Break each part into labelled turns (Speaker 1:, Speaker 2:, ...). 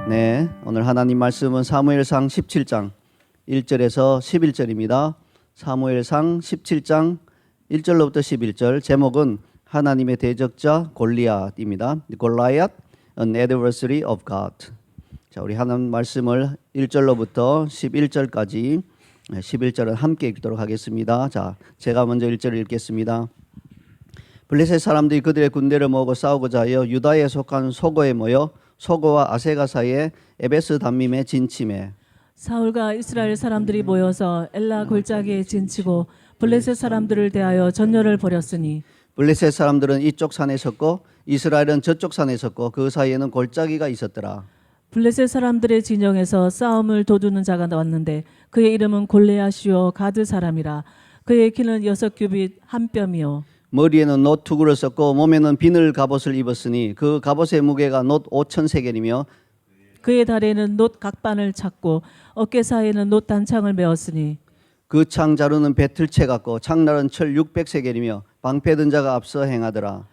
Speaker 1: 네, 오늘 하나님 말씀은 사무엘상 17장 1절에서 11절입니다. 사무엘상 17장 1절로부터 11절, 제목은 하나님의 대적자 골리앗입니다. Goliath, an adversary of God. 자, 우리 하나님 말씀을 1절로부터 11절까지 11절은 함께 읽도록 하겠습니다. 자, 제가 먼저 1절을 읽겠습니다. 블레셋 사람들이 그들의 군대를 모으고 싸우고자 하여 유다에 속한 소고에 모여 소고와 아세가 사이에 에베스 담밈에 진침해.
Speaker 2: 사울과 이스라엘 사람들이 모여서 엘라 골짜기에 진치고 블레셋 사람들을 대하여 전열을 벌였으니
Speaker 1: 블레셋 사람들은 이쪽 산에 섰고 이스라엘은 저쪽 산에 섰고 그 사이에는 골짜기가 있었더라.
Speaker 2: 블레셋 사람들의 진영에서 싸움을 도두는 자가 나왔는데 그의 이름은 골리앗이요 가드 사람이라. 그의 키는 6규빗 한 뼘이요
Speaker 1: 머리에는 놋 투구를 썼고 몸에는 비늘 갑옷을 입었으니 그 갑옷의 무게가 놋 5,000세겔이며
Speaker 2: 그의 다리에는 놋 각반을 찼고 어깨 사이에는 놋 단창을 메었으니
Speaker 1: 그 창 자루는 배틀채 같고 창날은 철 600세겔이며 방패 든 자가 앞서 행하더라.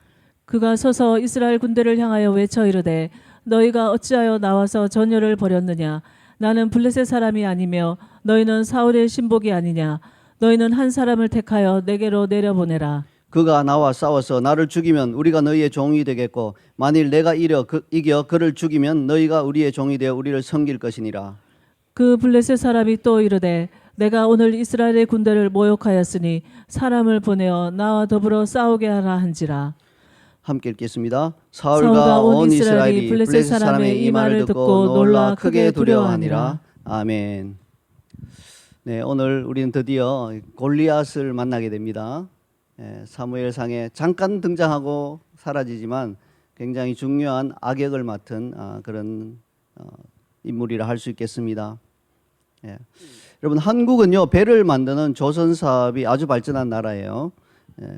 Speaker 2: 그가 서서 이스라엘 군대를 향하여 외쳐 이르되 너희가 어찌하여 나와서 전열을 벌였느냐. 나는 블레셋 사람이 아니며 너희는 사울의 신복이 아니냐. 너희는 한 사람을 택하여 내게로 내려보내라.
Speaker 1: 그가 나와 싸워서 나를 죽이면 우리가 너희의 종이 되겠고 만일 내가 이겨 그를 죽이면 너희가 우리의 종이 되어 우리를 섬길 것이니라.
Speaker 2: 그 블레셋 사람이 또 이르되 내가 오늘 이스라엘의 군대를 모욕하였으니 사람을 보내어 나와 더불어 싸우게 하라 한지라.
Speaker 1: 함께 읽겠습니다. 사울과 온 이스라엘이 블레셋 사람의 이 말을 듣고 놀라 크게 두려워하니라. 아멘. 네, 오늘 우리는 드디어 골리앗을 만나게 됩니다. 사무엘상에 잠깐 등장하고 사라지지만 굉장히 중요한 악역을 맡은 그런 인물이라 할 수 있겠습니다. 여러분, 한국은요 배를 만드는 조선 사업이 아주 발전한 나라예요.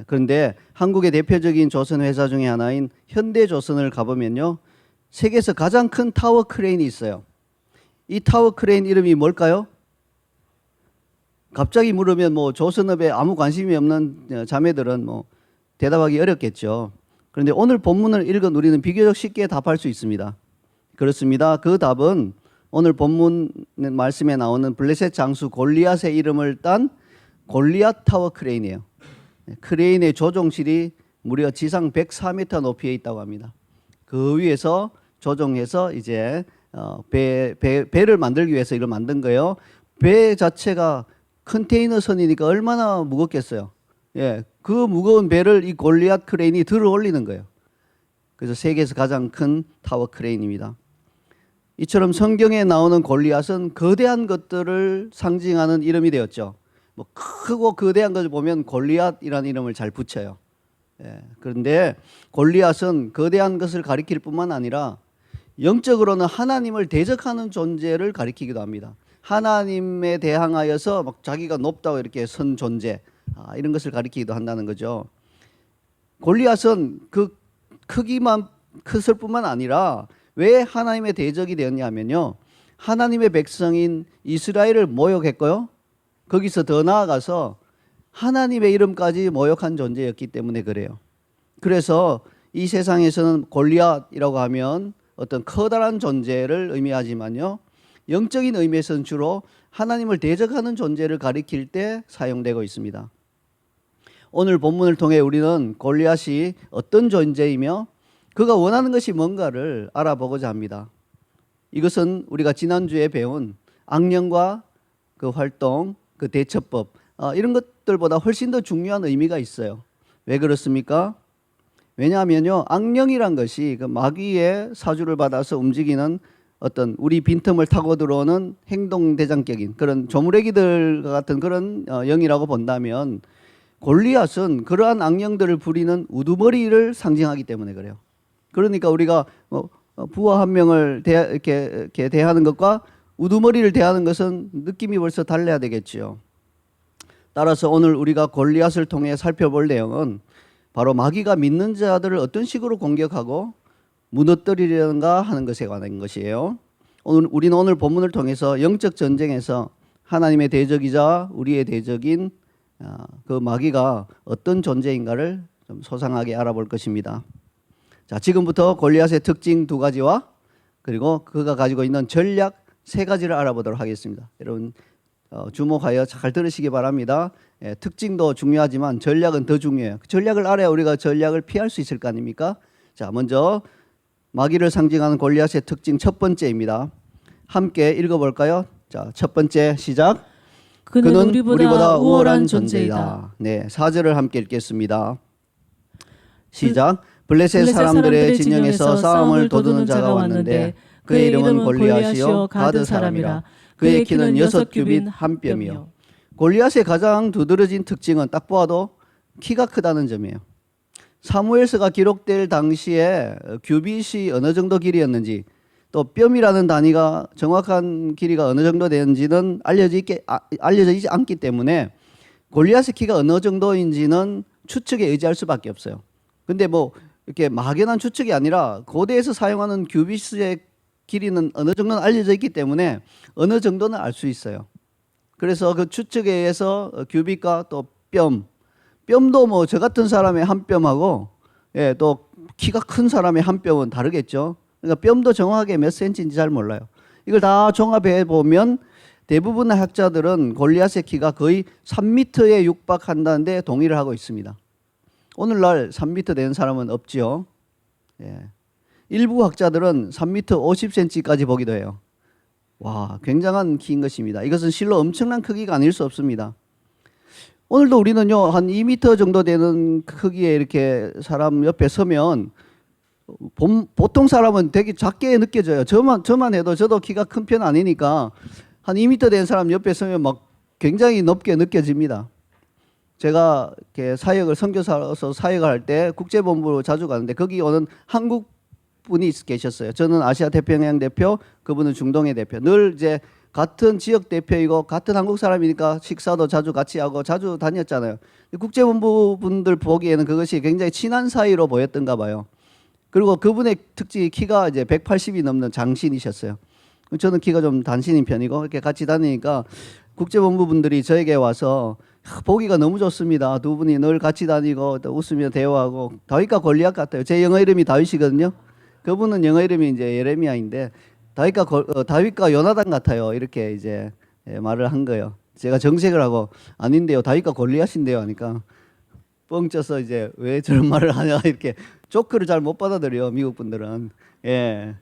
Speaker 1: 그런데 한국의 대표적인 조선 회사 중에 하나인 현대조선을 가보면요 세계에서 가장 큰 타워 크레인이 있어요. 이 타워 크레인 이름이 뭘까요? 갑자기 물으면 뭐 조선업에 아무 관심이 없는 자매들은 뭐 대답하기 어렵겠죠. 그런데 오늘 본문을 읽은 우리는 비교적 쉽게 답할 수 있습니다. 그렇습니다. 그 답은 오늘 본문 말씀에 나오는 블레셋 장수 골리앗의 이름을 딴 골리앗 타워 크레인이에요. 크레인의 조종실이 무려 지상 104m 높이에 있다고 합니다. 그 위에서 조종해서 이제 배를 만들기 위해서 이걸 만든 거예요. 배 자체가 컨테이너선이니까 얼마나 무겁겠어요. 그 무거운 배를 이 골리앗 크레인이 들어 올리는 거예요. 그래서 세계에서 가장 큰 타워 크레인입니다. 이처럼 성경에 나오는 골리앗은 거대한 것들을 상징하는 이름이 되었죠. 뭐 크고 거대한 것을 보면 골리앗이라는 이름을 잘 붙여요. 그런데 골리앗은 거대한 것을 가리킬 뿐만 아니라 영적으로는 하나님을 대적하는 존재를 가리키기도 합니다. 하나님에 대항하여서 막 자기가 높다고 이렇게 선 존재, 이런 것을 가리키기도 한다는 거죠. 골리앗은 그 크기만 컸을 뿐만 아니라 왜 하나님의 대적이 되었냐면요, 하나님의 백성인 이스라엘을 모욕했고요, 거기서 더 나아가서 하나님의 이름까지 모욕한 존재였기 때문에 그래요. 그래서 이 세상에서는 골리앗이라고 하면 어떤 커다란 존재를 의미하지만요, 영적인 의미에서는 주로 하나님을 대적하는 존재를 가리킬 때 사용되고 있습니다. 오늘 본문을 통해 우리는 골리앗이 어떤 존재이며 그가 원하는 것이 뭔가를 알아보고자 합니다. 이것은 우리가 지난주에 배운 악령과 그 활동, 그 대처법, 이런 것들보다 훨씬 더 중요한 의미가 있어요. 왜 그렇습니까? 왜냐하면요, 악령이란 것이 그 마귀의 사주를 받아서 움직이는 어떤 우리 빈틈을 타고 들어오는 행동대장격인 그런 조무래기들 같은 그런 영이라고 본다면, 골리앗은 그러한 악령들을 부리는 우두머리를 상징하기 때문에 그래요. 그러니까 우리가 부하 한 명을 이렇게 대하는 것과 우두머리를 대하는 것은 느낌이 벌써 달라야 되겠지요. 따라서 오늘 우리가 골리앗을 통해 살펴볼 내용은 바로 마귀가 믿는 자들을 어떤 식으로 공격하고 무너뜨리려는가 하는 것에 관한 것이에요. 우리는 오늘 본문을 통해서 영적 전쟁에서 하나님의 대적이자 우리의 대적인 그 마귀가 어떤 존재인가를 좀 소상하게 알아볼 것입니다. 자, 지금부터 골리앗의 특징 두 가지와 그리고 그가 가지고 있는 전략 세 가지를 알아보도록 하겠습니다. 여러분 주목하여 잘 들으시기 바랍니다. 예, 특징도 중요하지만 전략은 더 중요해요. 전략을 알아야 우리가 전략을 피할 수 있을 거 아닙니까? 자, 먼저 마귀를 상징하는 골리앗의 특징 첫 번째입니다. 함께 읽어볼까요? 자, 첫 번째 시작.
Speaker 2: 그는 우리보다 우월한 존재이다.
Speaker 1: 네, 4절을 함께 읽겠습니다. 시작. 블레셋 사람들의 진영에서 싸움을 도두는 자가 왔는데 그의 이름은 골리앗이요 가드 사람이라. 그의 키는 6규빗 한 뼘이요. 골리앗의 가장 두드러진 특징은 딱 보아도 키가 크다는 점이에요. 사무엘서가 기록될 당시에 규빗이 어느 정도 길이였는지 또 뼘이라는 단위가 정확한 길이가 어느 정도 되는지는 알려지지 않기 때문에 골리앗의 키가 어느 정도인지는 추측에 의지할 수밖에 없어요. 근데 뭐 이렇게 막연한 추측이 아니라 고대에서 사용하는 규빗의 길이는 어느 정도는 알려져 있기 때문에 어느 정도는 알 수 있어요. 그래서 그 추측에 의해서 규빗과 또 뼘도 뭐 저 같은 사람의 한 뼘하고 예, 또 키가 큰 사람의 한 뼘은 다르겠죠. 그러니까 뼘도 정확하게 몇 센치인지 잘 몰라요. 이걸 다 종합해 보면 대부분의 학자들은 골리앗의 키가 거의 3m에 육박한다는데 동의를 하고 있습니다. 오늘날 3m 되는 사람은 없지요. 예. 일부 학자들은 3m 50cm까지 보기도 해요. 와, 굉장한 키인 것입니다. 이것은 실로 엄청난 크기가 아닐 수 없습니다. 오늘도 우리는요, 한 2m 정도 되는 크기의 이렇게 사람 옆에 서면 보통 사람은 되게 작게 느껴져요. 저만 해도 저도 키가 큰 편 아니니까 한 2m 된 사람 옆에 서면 막 굉장히 높게 느껴집니다. 제가 이렇게 선교사로서 사역을 할 때 국제본부로 자주 가는데 거기 오는 한국 분이 계셨어요. 저는 아시아 태평양 대표, 그분은 중동의 대표. 늘 이제 같은 지역 대표이고 같은 한국 사람이니까 식사도 자주 같이 하고 자주 다녔잖아요. 국제본부 분들 보기에는 그것이 굉장히 친한 사이로 보였던가 봐요. 그리고 그분의 특징이 키가 이제 180이 넘는 장신이셨어요. 저는 키가 좀 단신인 편이고 이렇게 같이 다니니까 국제본부 분들이 저에게 와서 보기가 너무 좋습니다. 두 분이 늘 같이 다니고 또 웃으며 대화하고 다윗과 골리앗 같아요. 제 영어 이름이 다윗이거든요. 그분은 영어 이름이 이제 예레미야인데 다윗과 요나단 같아요. 이렇게 이제 말을 한 거예요. 제가 정색을 하고 아닌데요. 다윗과 골리앗인데요. 하니까 뻥 쪄서 이제 왜 저런 말을 하냐 이렇게 조크를 잘 못 받아들여요. 미국 분들은. 예.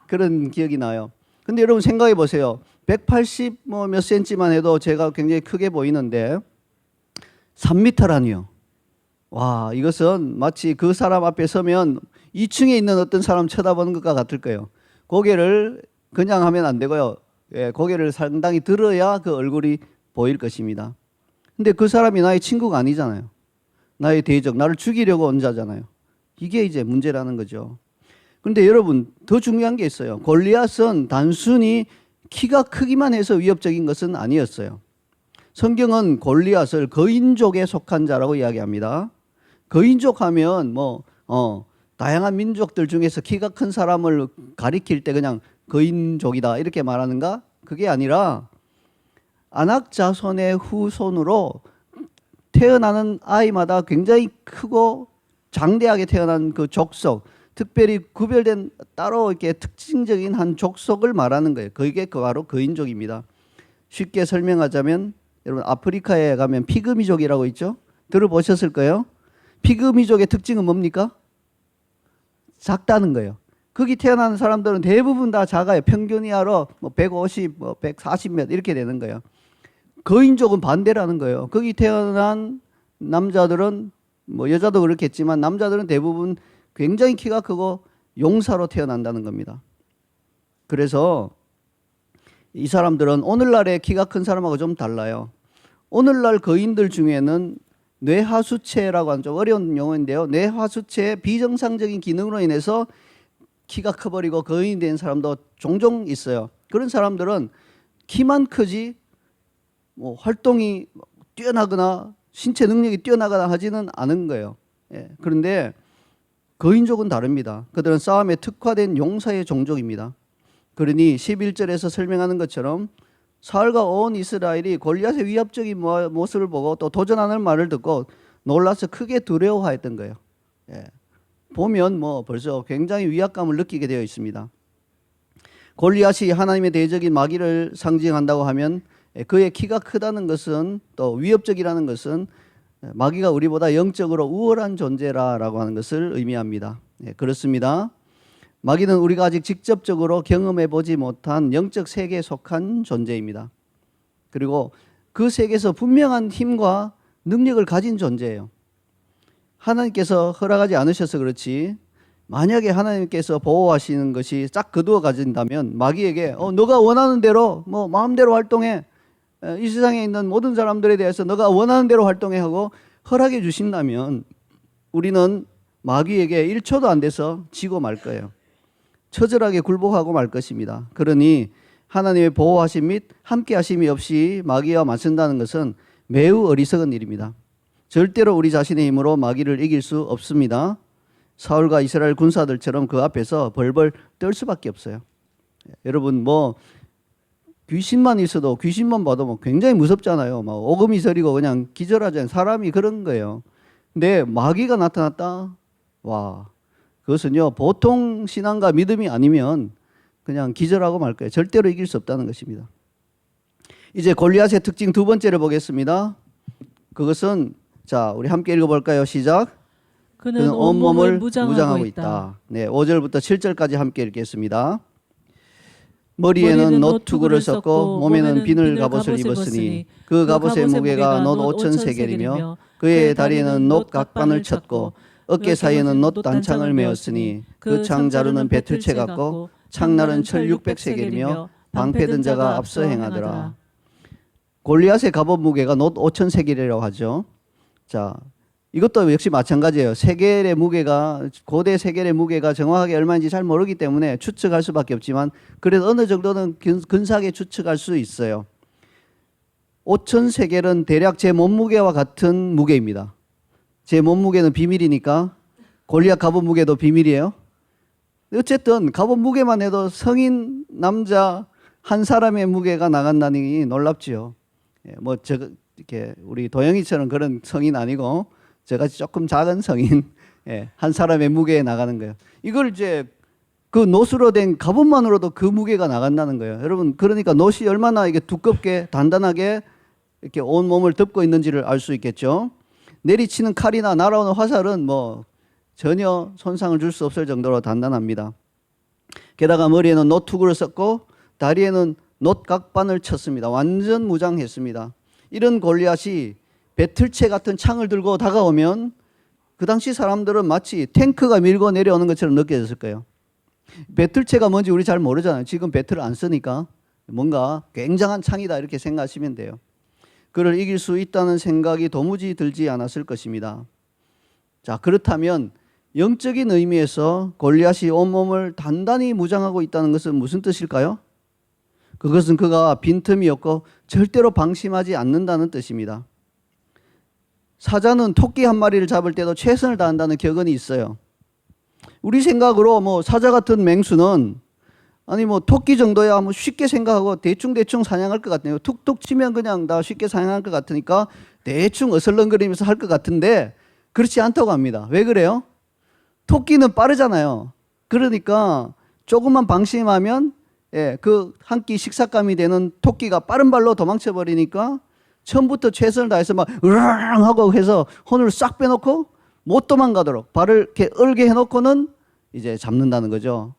Speaker 1: 그런 기억이 나요. 근데 여러분 생각해 보세요. 180 뭐 몇 센치만 해도 제가 굉장히 크게 보이는데 3m라니요. 와, 이것은 마치 그 사람 앞에 서면 2층에 있는 어떤 사람 쳐다보는 것과 같을 거예요. 고개를 그냥 하면 안 되고요. 예, 고개를 상당히 들어야 그 얼굴이 보일 것입니다. 근데 그 사람이 나의 친구가 아니잖아요. 나의 대적, 나를 죽이려고 온 자잖아요. 이게 이제 문제라는 거죠. 그런데 여러분 더 중요한 게 있어요. 골리앗은 단순히 키가 크기만 해서 위협적인 것은 아니었어요. 성경은 골리앗을 거인족에 속한 자라고 이야기합니다. 거인족 하면 다양한 민족들 중에서 키가 큰 사람을 가리킬 때 그냥 거인족이다 이렇게 말하는가? 그게 아니라 아낙 자손의 후손으로 태어나는 아이마다 굉장히 크고 장대하게 태어난 그 족속, 특별히 구별된 따로 이렇게 특징적인 한 족속을 말하는 거예요. 그게 바로 거인족입니다. 쉽게 설명하자면 여러분 아프리카에 가면 피그미족이라고 있죠? 들어보셨을 거예요. 피그미족의 특징은 뭡니까? 작다는 거예요. 거기 태어나는 사람들은 대부분 다 작아요. 평균이하로 150, 140몇 이렇게 되는 거예요. 거인족은 반대라는 거예요. 거기 태어난 남자들은 여자도 그렇겠지만 남자들은 대부분 굉장히 키가 크고 용사로 태어난다는 겁니다. 그래서 이 사람들은 오늘날의 키가 큰 사람하고 좀 달라요. 오늘날 거인들 중에는 뇌하수체라고 하는 좀 어려운 용어인데요. 뇌하수체의 비정상적인 기능으로 인해서 키가 커버리고 거인이 된 사람도 종종 있어요. 그런 사람들은 키만 크지 활동이 뛰어나거나 신체 능력이 뛰어나거나 하지는 않은 거예요. 예. 그런데 거인족은 다릅니다. 그들은 싸움에 특화된 용사의 종족입니다. 그러니 11절에서 설명하는 것처럼 사울과 온 이스라엘이 골리앗의 위협적인 모습을 보고 또 도전하는 말을 듣고 놀라서 크게 두려워하였던 거예요. 예. 보면 벌써 굉장히 위압감을 느끼게 되어 있습니다. 골리앗이 하나님의 대적인 마귀를 상징한다고 하면 그의 키가 크다는 것은 또 위협적이라는 것은 마귀가 우리보다 영적으로 우월한 존재라고 하는 것을 의미합니다. 그렇습니다. 마귀는 우리가 아직 직접적으로 경험해 보지 못한 영적 세계에 속한 존재입니다. 그리고 그 세계에서 분명한 힘과 능력을 가진 존재예요. 하나님께서 허락하지 않으셔서 그렇지 만약에 하나님께서 보호하시는 것이 쫙 거두어 가진다면 마귀에게 너가 원하는 대로 뭐 마음대로 활동해, 이 세상에 있는 모든 사람들에 대해서 너가 원하는 대로 활동해 하고 허락해 주신다면 우리는 마귀에게 1초도 안 돼서 지고 말 거예요. 처절하게 굴복하고 말 것입니다. 그러니 하나님의 보호하심 및 함께 하심이 없이 마귀와 맞선다는 것은 매우 어리석은 일입니다. 절대로 우리 자신의 힘으로 마귀를 이길 수 없습니다. 사울과 이스라엘 군사들처럼 그 앞에서 벌벌 떨 수밖에 없어요. 여러분 뭐 귀신만 있어도 귀신만 봐도 뭐 굉장히 무섭잖아요. 막 오금이 서리고 그냥 기절하잖아요. 사람이 그런 거예요. 근데 마귀가 나타났다. 와, 그것은요 보통 신앙과 믿음이 아니면 그냥 기절하고 말 거예요. 절대로 이길 수 없다는 것입니다. 이제 골리앗의 특징 두 번째를 보겠습니다. 그것은 자 우리 함께 읽어볼까요? 시작.
Speaker 2: 그는 온몸을 무장하고
Speaker 1: 있다. 네, 5절부터 7절까지 함께 읽겠습니다. 머리에는 놋 투구를 썼고 몸에는 비늘 갑옷을 입었으니 그 갑옷의 무게가 놋 5천 세겔이며 그의 다리에는 놋 각반을 쳤고 어깨 사이에는 놋 단창을 메었으니 그 창 자루는 배틀채 같고 창날은 철 600세겔이며 방패든 자가 앞서 행하더라. 골리앗의 갑옷 무게가 놋 5천 세겔이라고 하죠. 자, 이것도 역시 마찬가지예요. 세겔의 무게가 고대 세겔의 무게가 정확하게 얼마인지 잘 모르기 때문에 추측할 수밖에 없지만 그래도 어느 정도는 근사하게 추측할 수 있어요. 5천 세겔은 대략 제 몸무게와 같은 무게입니다. 제 몸무게는 비밀이니까 골리앗 갑옷 무게도 비밀이에요. 어쨌든 갑옷 무게만 해도 성인 남자 한 사람의 무게가 나간다니 놀랍지요. 뭐 이렇게 우리 도영이처럼 그런 성인 아니고 저같이 조금 작은 성인 한 사람의 무게에 나가는 거예요. 이걸 이제 그 놋으로 된 갑옷만으로도 그 무게가 나간다는 거예요. 여러분 그러니까 놋이 얼마나 이게 두껍게 단단하게 이렇게 온 몸을 덮고 있는지를 알 수 있겠죠. 내리치는 칼이나 날아오는 화살은 뭐 전혀 손상을 줄 수 없을 정도로 단단합니다. 게다가 머리에는 놋 투구를 썼고 다리에는 놋 각반을 쳤습니다. 완전 무장했습니다. 이런 골리앗이 배틀채 같은 창을 들고 다가오면 그 당시 사람들은 마치 탱크가 밀고 내려오는 것처럼 느껴졌을 거예요. 배틀채가 뭔지 우리 잘 모르잖아요. 지금 배틀을 안 쓰니까 뭔가 굉장한 창이다 이렇게 생각하시면 돼요. 그를 이길 수 있다는 생각이 도무지 들지 않았을 것입니다. 자, 그렇다면 영적인 의미에서 골리앗이 온몸을 단단히 무장하고 있다는 것은 무슨 뜻일까요? 그것은 그가 빈틈이 없고 절대로 방심하지 않는다는 뜻입니다. 사자는 토끼 한 마리를 잡을 때도 최선을 다한다는 격언이 있어요. 우리 생각으로 뭐 사자 같은 맹수는 아니 뭐 토끼 정도야 뭐 쉽게 생각하고 대충 사냥할 것 같네요. 툭툭 치면 그냥 다 쉽게 사냥할 것 같으니까 대충 어슬렁거리면서 할 것 같은데 그렇지 않다고 합니다. 왜 그래요? 토끼는 빠르잖아요. 그러니까 조금만 방심하면 그 한 끼 식사감이 되는 토끼가 빠른 발로 도망쳐 버리니까 처음부터 최선을 다해서 막 으랑 하고 해서 혼을 싹 빼놓고 못 도망가도록 발을 이렇게 얼게 해놓고는 이제 잡는다는 거죠.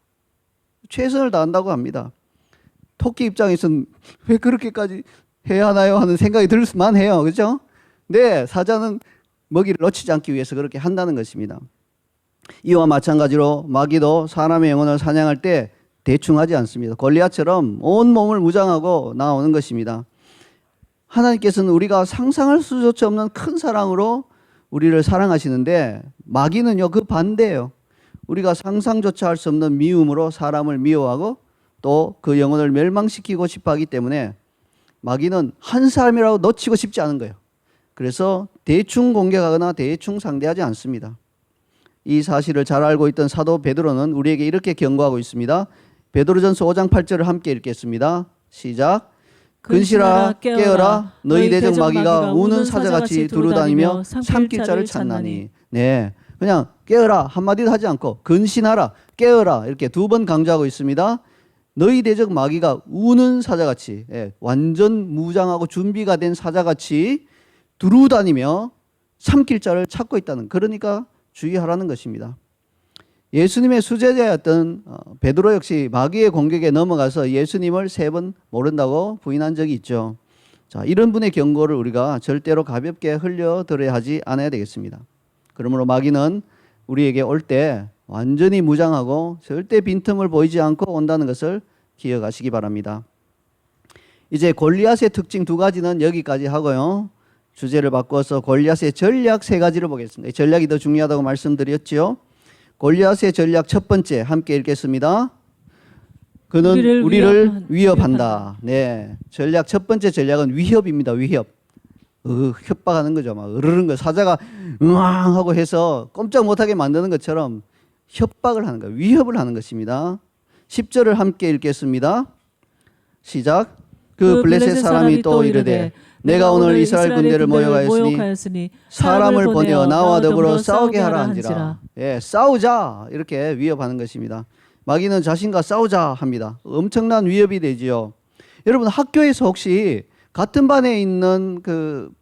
Speaker 1: 최선을 다한다고 합니다. 토끼 입장에서는 왜 그렇게까지 해야 하나요 하는 생각이 들 수만 해요. 그렇죠? 네, 사자는 먹이를 놓치지 않기 위해서 그렇게 한다는 것입니다. 이와 마찬가지로 마귀도 사람의 영혼을 사냥할 때 대충 하지 않습니다. 골리앗처럼 온 몸을 무장하고 나오는 것입니다. 하나님께서는 우리가 상상할 수조차 없는 큰 사랑으로 우리를 사랑하시는데 마귀는요 그 반대예요. 우리가 상상조차 할 수 없는 미움으로 사람을 미워하고 또 그 영혼을 멸망시키고 싶어 하기 때문에 마귀는 한 사람이라도 놓치고 싶지 않은 거예요. 그래서 대충 공격하거나 대충 상대하지 않습니다. 이 사실을 잘 알고 있던 사도 베드로는 우리에게 이렇게 경고하고 있습니다. 베드로전서 5장 8절을 함께 읽겠습니다. 시작. 근실아 깨어라 너희 대적 마귀가 우는 사자같이 두루다니며 삼킬 자를 찾나니. 네, 그냥 깨어라 한마디도 하지 않고 근신하라 깨어라 이렇게 두 번 강조하고 있습니다. 너희 대적 마귀가 우는 사자같이, 예, 완전 무장하고 준비가 된 사자같이 두루 다니며 삼킬 자를 찾고 있다는, 그러니까 주의하라는 것입니다. 예수님의 수제자였던 베드로 역시 마귀의 공격에 넘어가서 예수님을 3번 모른다고 부인한 적이 있죠. 자, 이런 분의 경고를 우리가 절대로 가볍게 흘려들어야 하지 않아야 되겠습니다. 그러므로 마귀는 우리에게 올 때 완전히 무장하고 절대 빈틈을 보이지 않고 온다는 것을 기억하시기 바랍니다. 이제 골리앗의 특징 2가지는 여기까지 하고요. 주제를 바꿔서 골리앗의 전략 3가지를 보겠습니다. 전략이 더 중요하다고 말씀드렸죠. 골리앗의 전략 첫 번째 함께 읽겠습니다. 그는 우리를 위협한다. 네, 전략 첫 번째 전략은 위협입니다. 위협. 협박하는 거죠. 막 으르는 거, 사자가 응앙 하고 해서 꼼짝 못하게 만드는 것처럼 협박을 하는 거예요. 위협을 하는 것입니다. 10절을 함께 읽겠습니다. 시작. 그 블레셋 사람이 또 이르되 내가 오늘 이스라엘 군대를 모욕하였으니 사람을 보내어 나와 더불어 싸우게 하라 한지라. 예, 싸우자 이렇게 위협하는 것입니다. 마귀는 자신과 싸우자 합니다. 엄청난 위협이 되지요. 여러분 학교에서 혹시 같은 반에 있는 그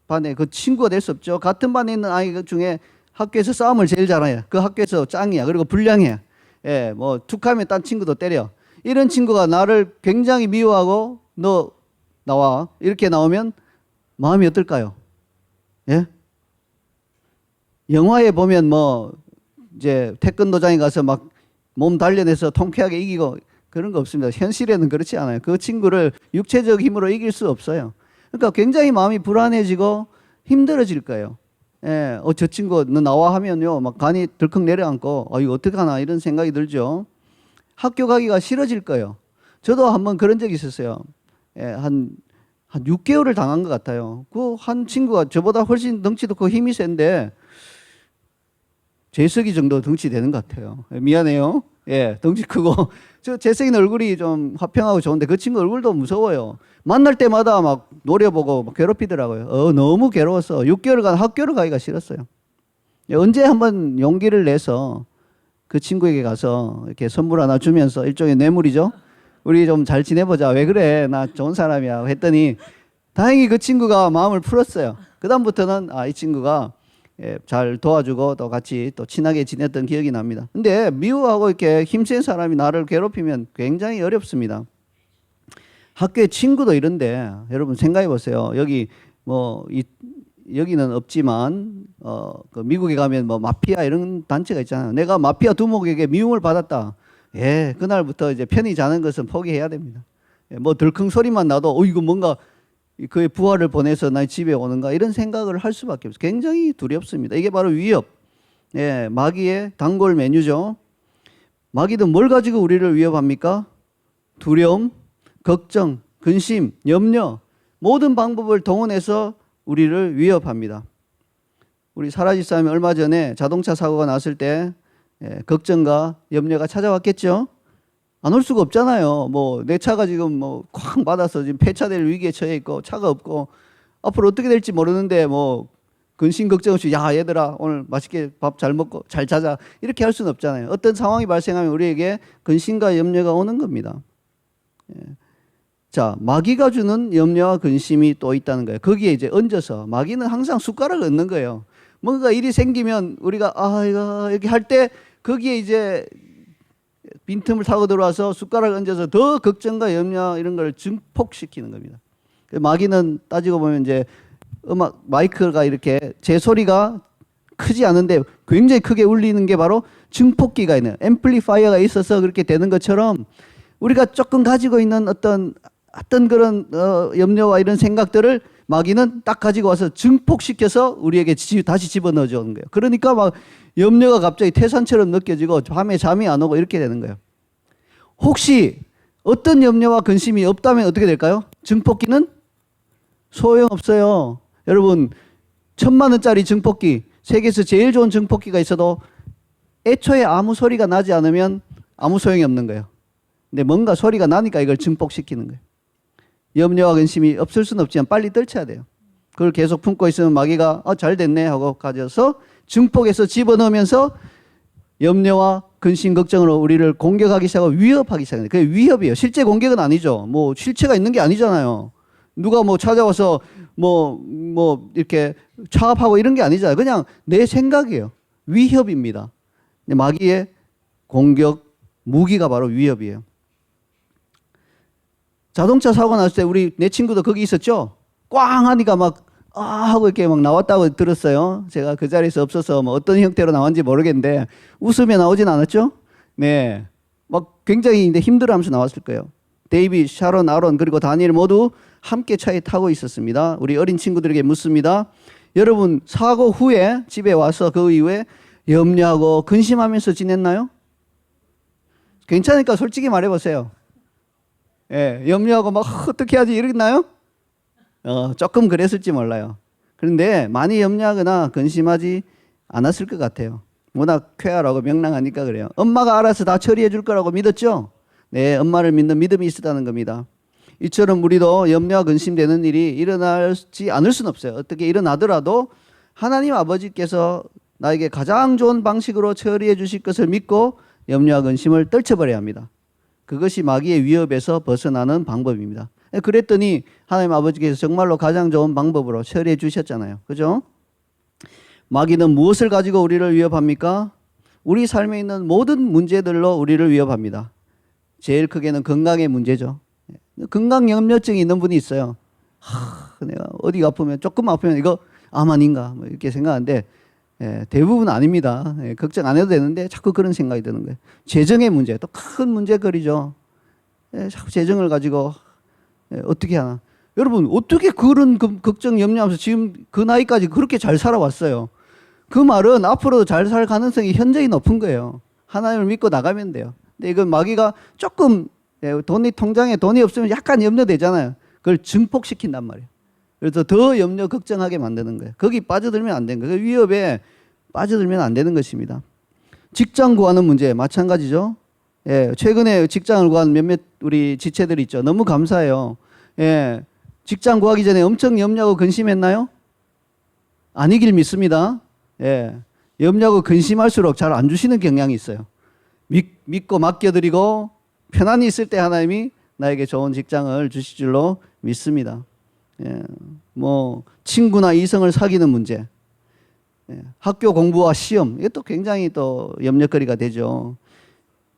Speaker 1: 친구가 될 수 없죠. 같은 반에 있는 아이 중에 학교에서 싸움을 제일 잘해요. 그 학교에서 짱이야. 그리고 불량해. 예, 뭐 툭하면 딴 친구도 때려. 이런 친구가 나를 굉장히 미워하고 너 나와 이렇게 나오면 마음이 어떨까요? 예? 영화에 보면 뭐 이제 태권도장에 가서 막 몸 단련해서 통쾌하게 이기고 그런 거 없습니다. 현실에는 그렇지 않아요. 그 친구를 육체적 힘으로 이길 수 없어요. 그러니까 굉장히 마음이 불안해지고 힘들어질 거예요. 예, 저 친구 너 나와 하면요, 막 간이 덜컥 내려앉고, 이거 어떡하나 이런 생각이 들죠. 학교 가기가 싫어질 거예요. 저도 한번 그런 적이 있었어요. 예, 한 6개월을 당한 것 같아요. 그 한 친구가 저보다 훨씬 덩치도 크고 힘이 센데 재석이 정도 덩치 되는 것 같아요. 미안해요. 예, 덩치 크고 저 재석이는 얼굴이 좀 화평하고 좋은데 그 친구 얼굴도 무서워요. 만날 때마다 막 노려보고 막 괴롭히더라고요. 너무 괴로워서 6개월간 학교를 가기가 싫었어요. 예, 언제 한번 용기를 내서 그 친구에게 가서 이렇게 선물 하나 주면서, 일종의 뇌물이죠. 우리 좀 잘 지내보자. 왜 그래? 나 좋은 사람이야. 했더니 다행히 그 친구가 마음을 풀었어요. 그다음부터는 이 친구가 잘 도와주고 또 같이 또 친하게 지냈던 기억이 납니다. 근데 미워하고 이렇게 힘센 사람이 나를 괴롭히면 굉장히 어렵습니다. 학교에 친구도 이런데 여러분 생각해 보세요. 여기 여기는 없지만 그 미국에 가면 뭐 마피아 이런 단체가 있잖아요. 내가 마피아 두목에게 미움을 받았다. 예, 그날부터 이제 편히 자는 것은 포기해야 됩니다. 뭐 덜컹 소리만 나도 이거 뭔가 그의 부하를 보내서 나 집에 오는가 이런 생각을 할 수밖에 없어요. 굉장히 두렵습니다. 이게 바로 위협. 예, 마귀의 단골 메뉴죠. 마귀는 뭘 가지고 우리를 위협합니까? 두려움, 걱정, 근심, 염려, 모든 방법을 동원해서 우리를 위협합니다. 우리 사라지사님이 얼마 전에 자동차 사고가 났을 때 걱정과 염려가 찾아왔겠죠. 안 올 수가 없잖아요. 뭐 내 차가 지금 뭐 쾅 맞아서 지금 폐차될 위기에 처해 있고 차가 없고 앞으로 어떻게 될지 모르는데 뭐 근심 걱정 없이 야 얘들아 오늘 맛있게 밥 잘 먹고 잘 자자 이렇게 할 수는 없잖아요. 어떤 상황이 발생하면 우리에게 근심과 염려가 오는 겁니다. 자, 마귀가 주는 염려와 근심이 또 있다는 거예요. 거기에 이제 얹어서 마귀는 항상 숟가락을 얹는 거예요. 뭔가 일이 생기면 우리가 이거 이렇게 할 때 거기에 이제 빈틈을 타고 들어와서 숟가락을 얹어서 더 걱정과 염려 이런 걸 증폭시키는 겁니다. 마귀는 따지고 보면 이제 음악 마이크가 이렇게 제 소리가 크지 않은데 굉장히 크게 울리는 게 바로 증폭기가 있는 앰플리파이어가 있어서 그렇게 되는 것처럼 우리가 조금 가지고 있는 어떤 그런 염려와 이런 생각들을 마귀는 딱 가지고 와서 증폭시켜서 우리에게 다시 집어넣어 주는 거예요. 그러니까 막 염려가 갑자기 태산처럼 느껴지고 밤에 잠이 안 오고 이렇게 되는 거예요. 혹시 어떤 염려와 근심이 없다면 어떻게 될까요? 증폭기는 소용없어요. 여러분 1,000만 원짜리 증폭기, 세계에서 제일 좋은 증폭기가 있어도 애초에 아무 소리가 나지 않으면 아무 소용이 없는 거예요. 근데 뭔가 소리가 나니까 이걸 증폭시키는 거예요. 염려와 근심이 없을 수는 없지만 빨리 떨쳐야 돼요. 그걸 계속 품고 있으면 마귀가 잘 됐네 하고 가져서 증폭해서 집어넣으면서 염려와 근심 걱정으로 우리를 공격하기 시작하고 위협하기 시작해요. 그게 위협이에요. 실제 공격은 아니죠. 뭐 실체가 있는 게 아니잖아요. 누가 뭐 찾아와서 뭐 이렇게 차압하고 이런 게 아니잖아요. 그냥 내 생각이에요. 위협입니다. 마귀의 공격 무기가 바로 위협이에요. 자동차 사고 났을 때 우리 내 친구도 거기 있었죠. 꽝 하니까 막 하고 이렇게 막 나왔다고 들었어요. 제가 그 자리에서 없어서 뭐 어떤 형태로 나왔는지 모르겠는데 웃으며 나오진 않았죠. 네, 막 굉장히 힘들어하면서 나왔을 거예요. 데이비, 샤론, 아론 그리고 다니엘 모두 함께 차에 타고 있었습니다. 우리 어린 친구들에게 묻습니다. 여러분 사고 후에 집에 와서 그 이후에 염려하고 근심하면서 지냈나요? 괜찮으니까 솔직히 말해보세요. 예, 염려하고 막 어떻게 하지 이랬나요? 조금 그랬을지 몰라요. 그런데 많이 염려하거나 근심하지 않았을 것 같아요. 워낙 쾌활하고 명랑하니까 그래요. 엄마가 알아서 다 처리해 줄 거라고 믿었죠? 네, 엄마를 믿는 믿음이 있었다는 겁니다. 이처럼 우리도 염려와 근심되는 일이 일어나지 않을 수는 없어요. 어떻게 일어나더라도 하나님 아버지께서 나에게 가장 좋은 방식으로 처리해 주실 것을 믿고 염려와 근심을 떨쳐버려야 합니다. 그것이 마귀의 위협에서 벗어나는 방법입니다. 그랬더니 하나님 아버지께서 정말로 가장 좋은 방법으로 처리해 주셨잖아요. 그죠? 마귀는 무엇을 가지고 우리를 위협합니까? 우리 삶에 있는 모든 문제들로 우리를 위협합니다. 제일 크게는 건강의 문제죠. 건강염려증이 있는 분이 있어요. 내가 어디가 아프면 조금 아프면 이거 암 아닌가 뭐 이렇게 생각하는데 대부분 아닙니다. 걱정 안 해도 되는데 자꾸 그런 생각이 드는 거예요. 재정의 문제 또 큰 문제거리죠. 자꾸 재정을 가지고 어떻게 하나. 여러분 어떻게 그런 걱정 염려하면서 지금 그 나이까지 그렇게 잘 살아왔어요. 그 말은 앞으로도 잘 살 가능성이 현저히 높은 거예요. 하나님을 믿고 나가면 돼요. 근데 이건 마귀가 조금 통장에 돈이 없으면 약간 염려되잖아요. 그걸 증폭시킨단 말이에요. 그래서 더 염려 걱정하게 만드는 거예요. 거기 빠져들면 안 되는 거예요. 그 위협에 빠져들면 안 되는 것입니다. 직장 구하는 문제 마찬가지죠. 최근에 직장을 구한 몇몇 우리 지체들이 있죠. 너무 감사해요. 직장 구하기 전에 엄청 염려하고 근심했나요? 아니길 믿습니다. 염려하고 근심할수록 잘 안 주시는 경향이 있어요. 믿고 맡겨드리고 편안히 있을 때 하나님이 나에게 좋은 직장을 주실 줄로 믿습니다. 뭐 친구나 이성을 사귀는 문제, 학교 공부와 시험 이것도 굉장히 또 염려거리가 되죠.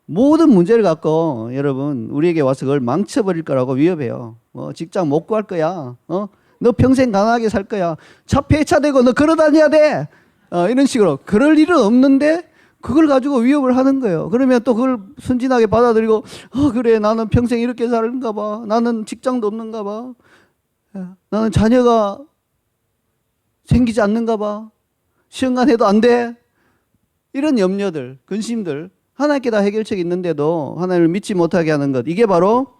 Speaker 1: 모든 문제를 갖고 여러분 우리에게 와서 그걸 망쳐버릴 거라고 위협해요. 직장 못 구할 거야. 너 평생 가난하게 살 거야. 차 폐차되고 너 걸어다녀야 돼. 이런 식으로 그럴 일은 없는데 그걸 가지고 위협을 하는 거예요. 그러면 또 그걸 순진하게 받아들이고 그래 나는 평생 이렇게 살는가 봐. 나는 직장도 없는가 봐. 나는 자녀가 생기지 않는가 봐. 시험관 해도 안 돼. 이런 염려들, 근심들 하나님께 다 해결책이 있는데도 하나님을 믿지 못하게 하는 것. 이게 바로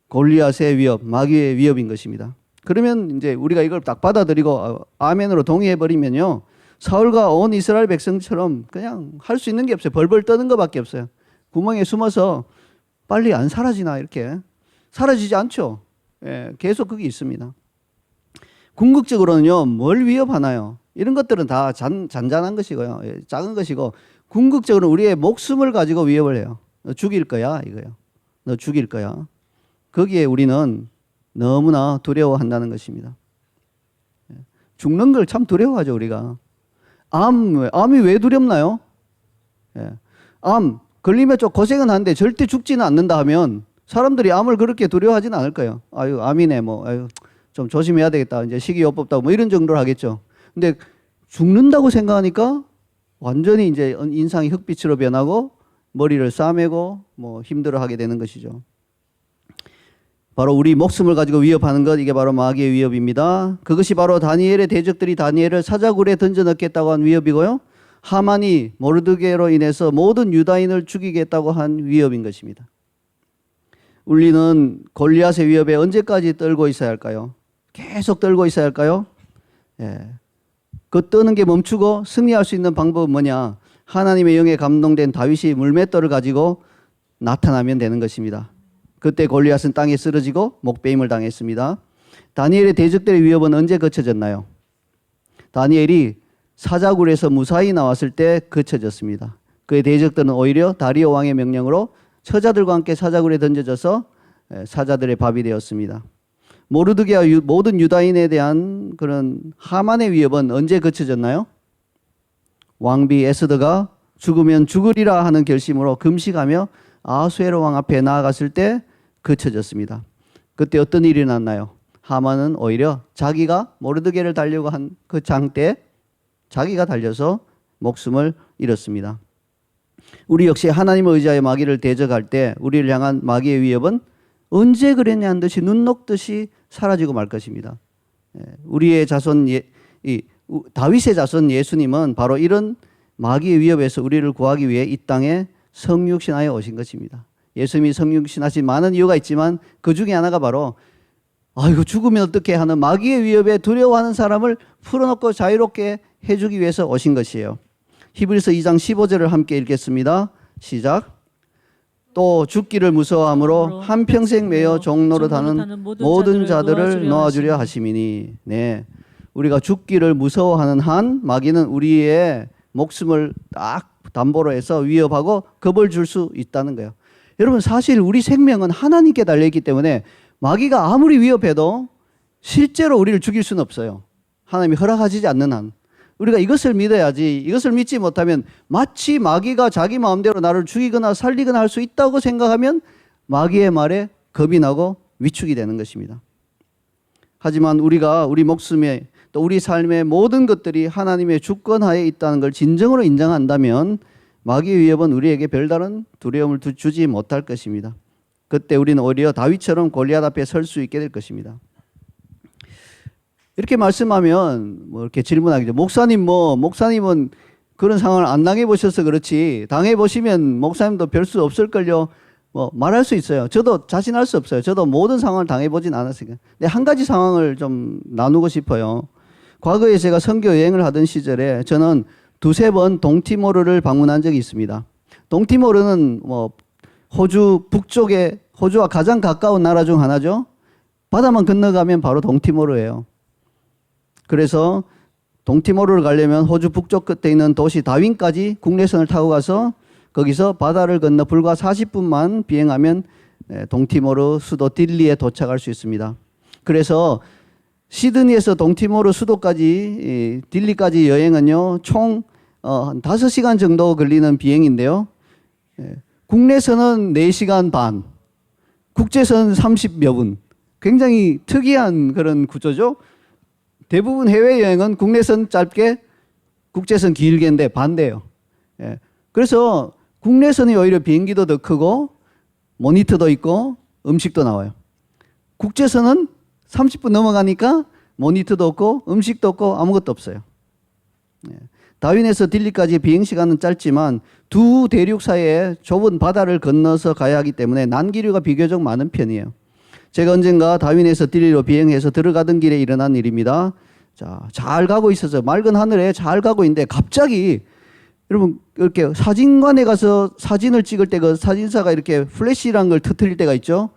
Speaker 1: 골리앗의 위협, 마귀의 위협인 것입니다. 그러면 이제 우리가 이걸 딱 받아들이고 아멘으로 동의해버리면요. 사울과 온 이스라엘 백성처럼 그냥 할 수 있는 게 없어요. 벌벌 떠는 것밖에 없어요. 구멍에 숨어서 빨리 안 사라지나 이렇게. 사라지지 않죠. 계속 그게 있습니다. 궁극적으로는요. 뭘 위협하나요? 이런 것들은 다 잔잔한 것이고요. 작은 것이고 궁극적으로 우리의 목숨을 가지고 위협을 해요. 너 죽일 거야 이거요. 너 죽일 거야. 거기에 우리는 너무나 두려워한다는 것입니다. 죽는 걸 참 두려워하죠 우리가. 암이 왜 두렵나요? 암 걸리면 좀 고생은 하는데 절대 죽지는 않는다 하면 사람들이 암을 그렇게 두려워하지는 않을 거예요. 아유 암이네 뭐 아유 좀 조심해야 되겠다. 이제 식이요법다 뭐 이런 정도로 하겠죠. 근데 죽는다고 생각하니까 완전히 이제 인상이 흑빛으로 변하고 머리를 싸매고 뭐 힘들어하게 되는 것이죠. 바로 우리 목숨을 가지고 위협하는 것, 이게 바로 마귀의 위협입니다. 그것이 바로 다니엘의 대적들이 다니엘을 사자굴에 던져넣겠다고 한 위협이고요. 하만이 모르드게로 인해서 모든 유다인을 죽이겠다고 한 위협인 것입니다. 우리는 골리앗의 위협에 언제까지 떨고 있어야 할까요? 계속 떨고 있어야 할까요? 그 떠는 게 멈추고 승리할 수 있는 방법은 뭐냐? 하나님의 영에 감동된 다윗이 물맷돌을 가지고 나타나면 되는 것입니다. 그때 골리앗은 땅에 쓰러지고 목베임을 당했습니다. 다니엘의 대적들의 위협은 언제 거쳐졌나요? 다니엘이 사자굴에서 무사히 나왔을 때 거쳐졌습니다. 그의 대적들은 오히려 다리오 왕의 명령으로 처자들과 함께 사자굴에 던져져서 사자들의 밥이 되었습니다. 모르드게와 모든 유다인에 대한 그런 하만의 위협은 언제 그쳐졌나요? 왕비 에스더가 죽으면 죽으리라 하는 결심으로 금식하며 아수에로 왕 앞에 나아갔을 때 그쳐졌습니다. 그때 어떤 일이 났나요? 하만은 오히려 자기가 모르드게를 달려고 한 그 장 때 자기가 달려서 목숨을 잃었습니다. 우리 역시 하나님을 의지하여 마귀를 대적할 때 우리를 향한 마귀의 위협은 언제 그랬냐는 듯이 눈 녹듯이 사라지고 말 것입니다. 우리의 자손 다윗의 자손 예수님은 바로 이런 마귀의 위협에서 우리를 구하기 위해 이 땅에 성육신하여 오신 것입니다. 예수님이 성육신하신 많은 이유가 있지만 그 중에 하나가 바로 이거 죽으면 어떻게 하는 마귀의 위협에 두려워하는 사람을 풀어놓고 자유롭게 해주기 위해서 오신 것이에요. 히브리서 2장 15절을 함께 읽겠습니다. 시작. 또 죽기를 무서워함으로 한평생 매여 종노릇하는 모든 자들을 놓아주려 하심이니. 네, 우리가 죽기를 무서워하는 한 마귀는 우리의 목숨을 딱 담보로 해서 위협하고 겁을 줄 수 있다는 거예요. 여러분, 사실 우리 생명은 하나님께 달려있기 때문에 마귀가 아무리 위협해도 실제로 우리를 죽일 수는 없어요. 하나님이 허락하시지 않는 한. 우리가 이것을 믿어야지. 이것을 믿지 못하면 마치 마귀가 자기 마음대로 나를 죽이거나 살리거나 할 수 있다고 생각하면 마귀의 말에 겁이 나고 위축이 되는 것입니다. 하지만 우리가 우리 목숨에 또 우리 삶의 모든 것들이 하나님의 주권하에 있다는 걸 진정으로 인정한다면 마귀의 위협은 우리에게 별다른 두려움을 주지 못할 것입니다. 그때 우리는 오히려 다윗처럼 골리앗 앞에 설 수 있게 될 것입니다. 이렇게 말씀하면 이렇게 질문하겠죠. 목사님은 그런 상황을 안 당해보셔서 그렇지 당해보시면 목사님도 별 수 없을걸요. 말할 수 있어요. 저도 자신할 수 없어요. 저도 모든 상황을 당해보진 않았으니까. 근데 한 가지 상황을 좀 나누고 싶어요. 과거에 제가 선교 여행을 하던 시절에 저는 두세 번 동티모르를 방문한 적이 있습니다. 동티모르는 호주 북쪽에 호주와 가장 가까운 나라 중 하나죠. 바다만 건너가면 바로 동티모르예요. 그래서 동티모르를 가려면 호주 북쪽 끝에 있는 도시 다윈까지 국내선을 타고 가서 거기서 바다를 건너 불과 40분만 비행하면 동티모르 수도 딜리에 도착할 수 있습니다. 그래서 시드니에서 동티모르 수도까지 딜리까지 여행은요 총 5시간 정도 걸리는 비행인데요. 국내선은 4시간 반, 국제선 30여 분. 굉장히 특이한 그런 구조죠. 대부분 해외여행은 국내선 짧게 국제선 길게인데 반대예요. 그래서 국내선이 오히려 비행기도 더 크고 모니터도 있고 음식도 나와요. 국제선은 30분 넘어가니까 모니터도 없고 음식도 없고 아무것도 없어요. 다윈에서 딜리까지 비행시간은 짧지만 두 대륙 사이에 좁은 바다를 건너서 가야 하기 때문에 난기류가 비교적 많은 편이에요. 제가 언젠가 다윈에서 딜리로 비행해서 들어가던 길에 일어난 일입니다. 자, 잘 가고 있어서 맑은 하늘에 잘 가고 있는데 갑자기 여러분 이렇게 사진관에 가서 사진을 찍을 때 그 사진사가 이렇게 플래시라는 걸 터뜨릴 때가 있죠.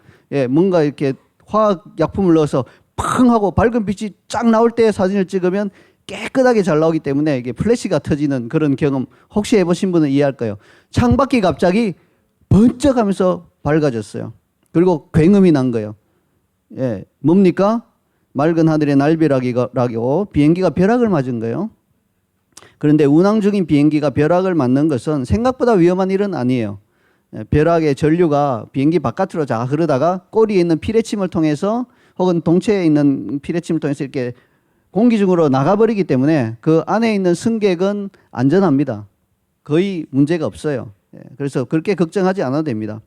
Speaker 1: 뭔가 이렇게 화학약품을 넣어서 팡 하고 밝은 빛이 쫙 나올 때 사진을 찍으면 깨끗하게 잘 나오기 때문에 이게 플래시가 터지는 그런 경험 혹시 해보신 분은 이해할 거예요. 창밖이 갑자기 번쩍하면서 밝아졌어요. 그리고 굉음이 난 거예요. 뭡니까? 맑은 하늘에 날벼락이고 비행기가 벼락을 맞은 거예요. 그런데 운항 중인 비행기가 벼락을 맞는 것은 생각보다 위험한 일은 아니에요. 벼락의 전류가 비행기 바깥으로 자 흐르다가 꼬리에 있는 피레침을 통해서 혹은 동체에 있는 피레침을 통해서 이렇게 공기 중으로 나가버리기 때문에 그 안에 있는 승객은 안전합니다. 거의 문제가 없어요. 그래서 그렇게 걱정하지 않아도 됩니다.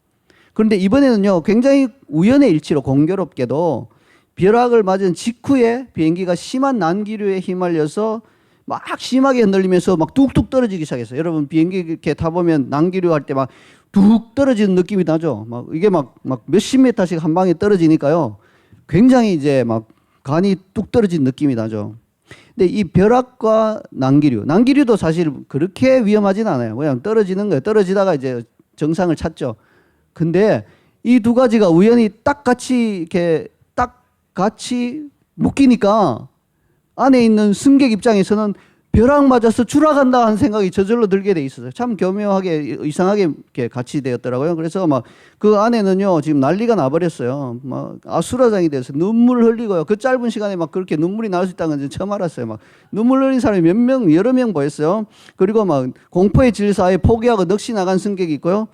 Speaker 1: 그런데 이번에는요, 굉장히 우연의 일치로 공교롭게도 벼락을 맞은 직후에 비행기가 심한 난기류에 휘말려서 막 심하게 흔들리면서 막 뚝뚝 떨어지기 시작했어요. 여러분 비행기 이렇게 타보면 난기류 할 때 막 뚝 떨어지는 느낌이 나죠. 막 이게 막 몇십 메타씩 한 방에 떨어지니까요. 굉장히 이제 막 간이 뚝 떨어진 느낌이 나죠. 근데 이 벼락과 난기류도 사실 그렇게 위험하진 않아요. 그냥 떨어지는 거예요. 떨어지다가 이제 정상을 찾죠. 근데 이 두 가지가 우연히 딱 같이 묶이니까 안에 있는 승객 입장에서는 벼락 맞아서 추락한다 하는 생각이 저절로 들게 돼 있었어요. 참 교묘하게 이상하게 이렇게 같이 되었더라고요. 그래서 막 그 안에는요 지금 난리가 나버렸어요. 막 아수라장이 돼서 눈물 흘리고요. 그 짧은 시간에 막 그렇게 눈물이 나올 수 있다는 건 처음 알았어요. 막 눈물 흘린 사람이 몇 명, 여러 명 보였어요. 그리고 막 공포의 질사에 포기하고 넋이 나간 승객이 있고요.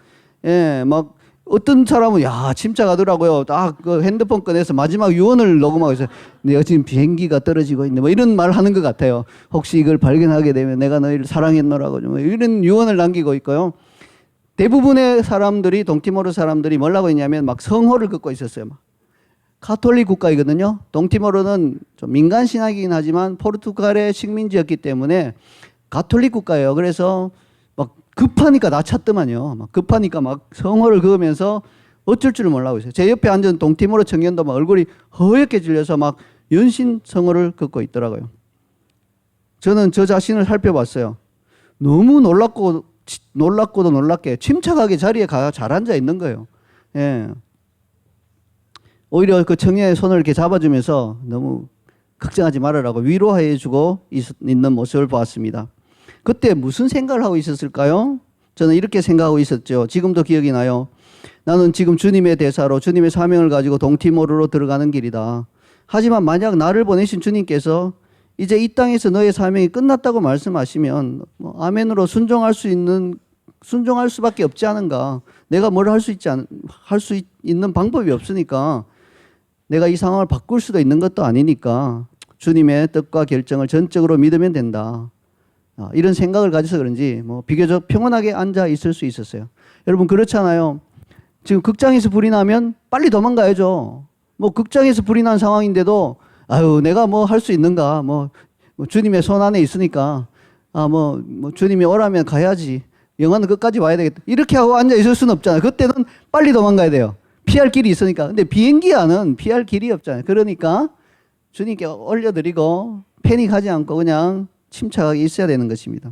Speaker 1: 예, 막 어떤 사람은 야 침착하더라고요. 딱 그 핸드폰 꺼내서 마지막 유언을 녹음하고 있어요. 내가 지금 비행기가 떨어지고 있네. 뭐 이런 말 하는 것 같아요. 혹시 이걸 발견하게 되면 내가 너희를 사랑했노라고 뭐 이런 유언을 남기고 있고요. 대부분의 사람들이 동티모르 사람들이 뭐라고 했냐면 막 성호를 긋고 있었어요. 막. 가톨릭 국가이거든요. 동티모르는 좀 민간 신학이긴 하지만 포르투갈의 식민지였기 때문에 가톨릭 국가예요. 그래서 막 급하니까 나 찾더만요. 막 급하니까 막 성호를 그으면서 어쩔 줄 몰라고 있어요. 제 옆에 앉은 동티모르 청년도 막 얼굴이 허옇게 질려서 막 연신 성호를 긋고 있더라고요. 저는 저 자신을 살펴봤어요. 너무 놀랍고도 놀랍게 침착하게 자리에 잘 앉아 있는 거예요. 예. 오히려 그 청년의 손을 이렇게 잡아주면서 너무 걱정하지 말아라고 위로해주고 있는 모습을 보았습니다. 그때 무슨 생각을 하고 있었을까요? 저는 이렇게 생각하고 있었죠. 지금도 기억이 나요. 나는 지금 주님의 대사로 주님의 사명을 가지고 동티모르로 들어가는 길이다. 하지만 만약 나를 보내신 주님께서 이제 이 땅에서 너의 사명이 끝났다고 말씀하시면 뭐 아멘으로 순종할 수밖에 없지 않은가. 내가 뭘 할 수 있는 방법이 없으니까 내가 이 상황을 바꿀 수도 있는 것도 아니니까 주님의 뜻과 결정을 전적으로 믿으면 된다. 이런 생각을 가져서 그런지 뭐 비교적 평온하게 앉아 있을 수 있었어요. 여러분 그렇잖아요. 지금 극장에서 불이 나면 빨리 도망가야죠. 뭐 극장에서 불이 난 상황인데도 아유 내가 뭐 할 수 있는가 뭐 주님의 손 안에 있으니까 뭐 주님이 오라면 가야지. 영화는 끝까지 와야 되겠다. 이렇게 하고 앉아 있을 수는 없잖아요. 그때는 빨리 도망가야 돼요. 피할 길이 있으니까. 근데 비행기 안은 피할 길이 없잖아요. 그러니까 주님께 올려드리고 패닉하지 않고 그냥 침착하게 있어야 되는 것입니다.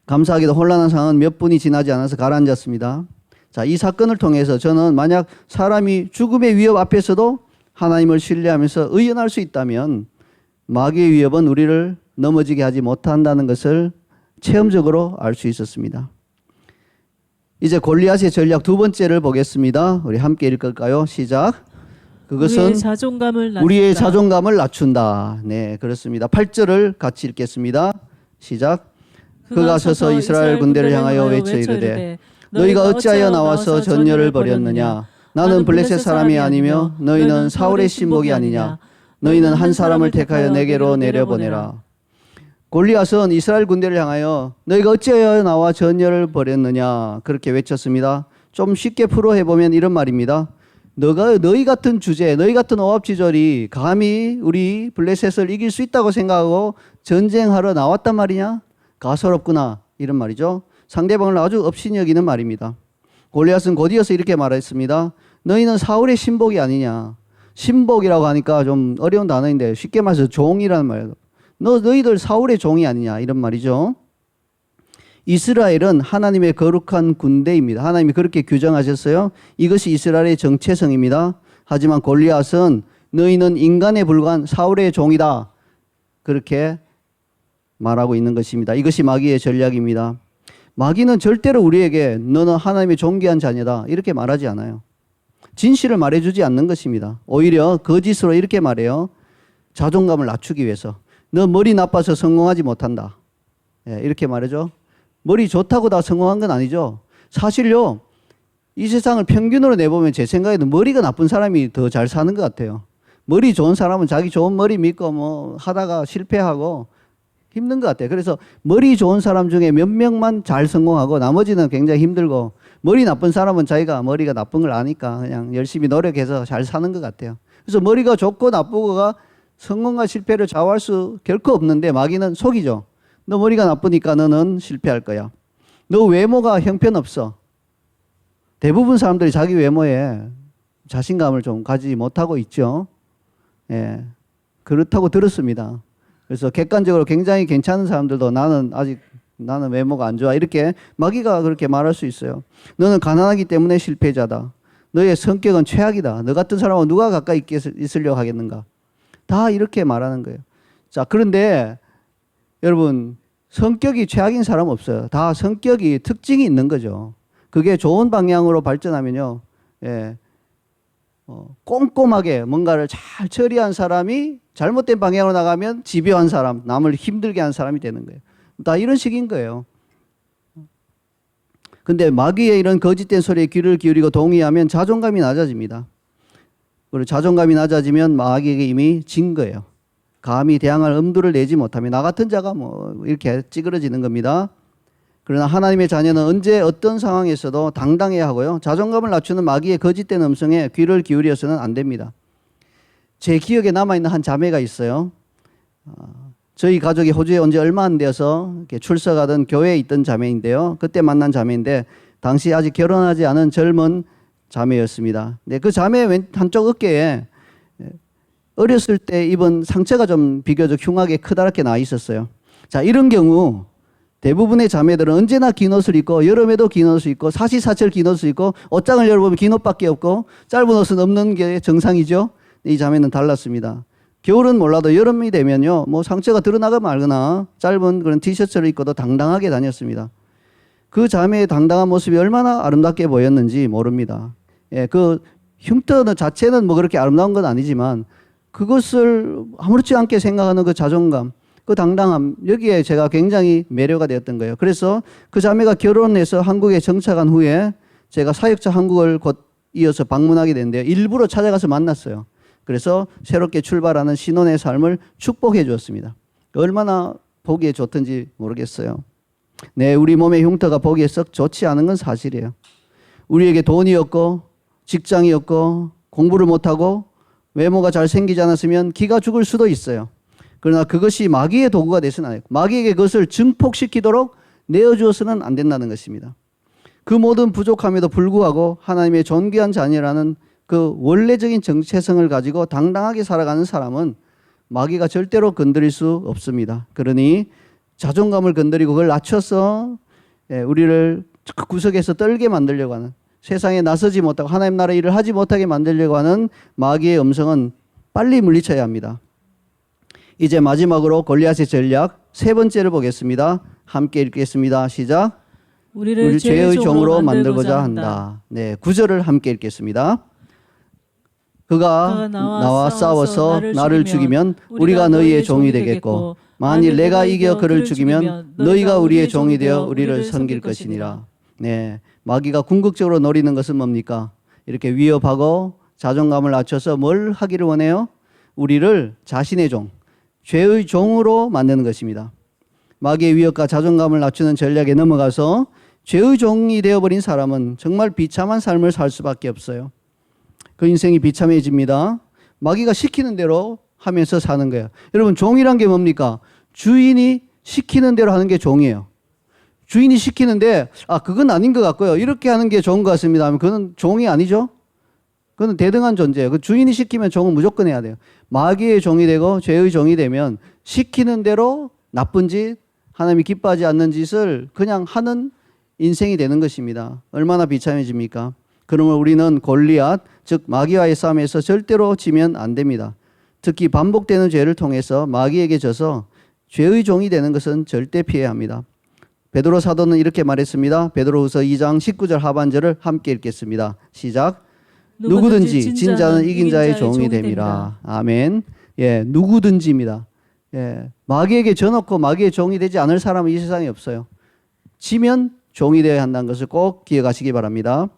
Speaker 1: 감사하게도 혼란한 상황은 몇 분이 지나지 않아서 가라앉았습니다. 자, 이 사건을 통해서 저는 만약 사람이 죽음의 위협 앞에서도 하나님을 신뢰하면서 의연할 수 있다면 마귀의 위협은 우리를 넘어지게 하지 못한다는 것을 체험적으로 알 수 있었습니다. 이제 골리앗의 전략 두 번째를 보겠습니다. 우리 함께 읽을까요? 시작. 그것은 우리의 자존감을 낮춘다. 네, 그렇습니다. 8절을 같이 읽겠습니다. 시작. 그가 서서 이스라엘 군대를 향하여 외쳐 이르되 너희가 어찌하여 나와서 전열을 벌였느냐. 나는 블레셋 사람이 아니며 너희는 사울의 신복이 아니냐. 너희는 한 사람을 택하여 내게로 내려보내라. 골리앗은 이스라엘 군대를 향하여 너희가 어찌하여 나와 전열을 벌였느냐 그렇게 외쳤습니다. 좀 쉽게 풀어해보면 이런 말입니다. 너희 같은 주제, 너희 같은 오합지졸이 감히 우리 블레셋을 이길 수 있다고 생각하고 전쟁하러 나왔단 말이냐? 가소롭구나 이런 말이죠. 상대방을 아주 업신이 여기는 말입니다. 골리앗은 곧이어서 이렇게 말했습니다. 너희는 사울의 신복이 아니냐. 신복이라고 하니까 좀 어려운 단어인데 쉽게 말해서 종이라는 말이에요. 너희들 사울의 종이 아니냐 이런 말이죠. 이스라엘은 하나님의 거룩한 군대입니다. 하나님이 그렇게 규정하셨어요. 이것이 이스라엘의 정체성입니다. 하지만 골리앗은 너희는 인간에 불과한 사울의 종이다. 그렇게 말하고 있는 것입니다. 이것이 마귀의 전략입니다. 마귀는 절대로 우리에게 너는 하나님의 존귀한 자녀다 이렇게 말하지 않아요. 진실을 말해주지 않는 것입니다. 오히려 거짓으로 이렇게 말해요. 자존감을 낮추기 위해서. 너 머리 나빠서 성공하지 못한다. 이렇게 말하죠. 머리 좋다고 다 성공한 건 아니죠. 사실요. 이 세상을 평균으로 내보면 제 생각에는 머리가 나쁜 사람이 더 잘 사는 것 같아요. 머리 좋은 사람은 자기 좋은 머리 믿고 뭐 하다가 실패하고 힘든 것 같아요. 그래서 머리 좋은 사람 중에 몇 명만 잘 성공하고 나머지는 굉장히 힘들고 머리 나쁜 사람은 자기가 머리가 나쁜 걸 아니까 그냥 열심히 노력해서 잘 사는 것 같아요. 그래서 머리가 좋고 나쁘고가 성공과 실패를 좌우할 수 결코 없는데 마귀는 속이죠. 너 머리가 나쁘니까 너는 실패할 거야. 너 외모가 형편없어. 대부분 사람들이 자기 외모에 자신감을 좀 가지지 못하고 있죠. 예, 그렇다고 들었습니다. 그래서 객관적으로 굉장히 괜찮은 사람들도 나는 외모가 안 좋아. 이렇게 마귀가 그렇게 말할 수 있어요. 너는 가난하기 때문에 실패자다. 너의 성격은 최악이다. 너 같은 사람은 누가 가까이 있으려고 하겠는가. 다 이렇게 말하는 거예요. 자, 그런데 여러분 성격이 최악인 사람 없어요. 다 성격이 특징이 있는 거죠. 그게 좋은 방향으로 발전하면요, 예, 꼼꼼하게 뭔가를 잘 처리한 사람이 잘못된 방향으로 나가면 집요한 사람, 남을 힘들게 한 사람이 되는 거예요. 다 이런 식인 거예요. 근데 마귀의 이런 거짓된 소리에 귀를 기울이고 동의하면 자존감이 낮아집니다. 그리고 자존감이 낮아지면 마귀에게 이미 진 거예요. 감히 대항할 엄두를 내지 못하면 나 같은 자가 뭐 이렇게 찌그러지는 겁니다. 그러나 하나님의 자녀는 언제 어떤 상황에서도 당당해야 하고요. 자존감을 낮추는 마귀의 거짓된 음성에 귀를 기울여서는 안 됩니다. 제 기억에 남아있는 한 자매가 있어요. 저희 가족이 호주에 온 지 얼마 안 되어서 이렇게 출석하던 교회에 있던 자매인데요. 그때 만난 자매인데 당시 아직 결혼하지 않은 젊은 자매였습니다. 네, 그 자매의 한쪽 어깨에 어렸을 때 입은 상처가 좀 비교적 흉하게 크다랗게 나 있었어요. 자, 이런 경우 대부분의 자매들은 언제나 긴 옷을 입고 여름에도 긴 옷을 입고 사시사철 긴 옷을 입고 옷장을 열어보면 긴 옷밖에 없고 짧은 옷은 없는 게 정상이죠. 이 자매는 달랐습니다. 겨울은 몰라도 여름이 되면요, 뭐 상처가 드러나거나 말거나 짧은 그런 티셔츠를 입고도 당당하게 다녔습니다. 그 자매의 당당한 모습이 얼마나 아름답게 보였는지 모릅니다. 예, 그 흉터 자체는 뭐 그렇게 아름다운 건 아니지만 그것을 아무렇지 않게 생각하는 그 자존감, 그 당당함, 여기에 제가 굉장히 매료가 되었던 거예요. 그래서 그 자매가 결혼해서 한국에 정착한 후에 제가 사역자 한국을 곧 이어서 방문하게 됐는데요. 일부러 찾아가서 만났어요. 그래서 새롭게 출발하는 신혼의 삶을 축복해 주었습니다. 얼마나 보기에 좋던지 모르겠어요. 네, 우리 몸의 흉터가 보기에 썩 좋지 않은 건 사실이에요. 우리에게 돈이 없고 직장이 없고 공부를 못하고 외모가 잘 생기지 않았으면 기가 죽을 수도 있어요. 그러나 그것이 마귀의 도구가 되서는 안 돼요. 마귀에게 그것을 증폭시키도록 내어주어서는 안 된다는 것입니다. 그 모든 부족함에도 불구하고 하나님의 존귀한 자녀라는 그 원래적인 정체성을 가지고 당당하게 살아가는 사람은 마귀가 절대로 건드릴 수 없습니다. 그러니 자존감을 건드리고 그걸 낮춰서 우리를 구석에서 떨게 만들려고 하는, 세상에 나서지 못하고 하나님 나라 일을 하지 못하게 만들려고 하는 마귀의 음성은 빨리 물리쳐야 합니다. 이제 마지막으로 골리앗의 전략 세 번째를 보겠습니다. 함께 읽겠습니다. 시작. 우리를 죄의 종으로 만들고자 한다. 네, 9절을 함께 읽겠습니다. 그가 나와 싸워서 나를 죽이면 우리가 너희의 종이 되겠고 만일 내가 이겨 그를 죽이면 너희가 우리의 종이 되어 우리를 섬길 것이니라. 네, 마귀가 궁극적으로 노리는 것은 뭡니까? 이렇게 위협하고 자존감을 낮춰서 뭘 하기를 원해요? 우리를 자신의 종, 죄의 종으로 만드는 것입니다. 마귀의 위협과 자존감을 낮추는 전략에 넘어가서 죄의 종이 되어버린 사람은 정말 비참한 삶을 살 수밖에 없어요. 그 인생이 비참해집니다. 마귀가 시키는 대로 하면서 사는 거예요. 여러분, 종이란 게 뭡니까? 주인이 시키는 대로 하는 게 종이에요. 주인이 시키는데 그건 아닌 것 같고요, 이렇게 하는 게 좋은 것 같습니다 하면 그건 종이 아니죠. 그건 대등한 존재예요. 그 주인이 시키면 종은 무조건 해야 돼요. 마귀의 종이 되고 죄의 종이 되면 시키는 대로 나쁜 짓, 하나님이 기뻐하지 않는 짓을 그냥 하는 인생이 되는 것입니다. 얼마나 비참해집니까? 그러면 우리는 골리앗, 즉 마귀와의 싸움에서 절대로 지면 안 됩니다. 특히 반복되는 죄를 통해서 마귀에게 져서 죄의 종이 되는 것은 절대 피해야 합니다. 베드로 사도는 이렇게 말했습니다. 베드로후서 2장 19절 하반절을 함께 읽겠습니다. 시작. 누구든지 진자는 이긴 자의 종이 됨이라. 아멘. 예, 누구든지입니다. 예, 마귀에게 져놓고 마귀의 종이 되지 않을 사람은 이 세상에 없어요. 지면 종이 되어야 한다는 것을 꼭 기억하시기 바랍니다.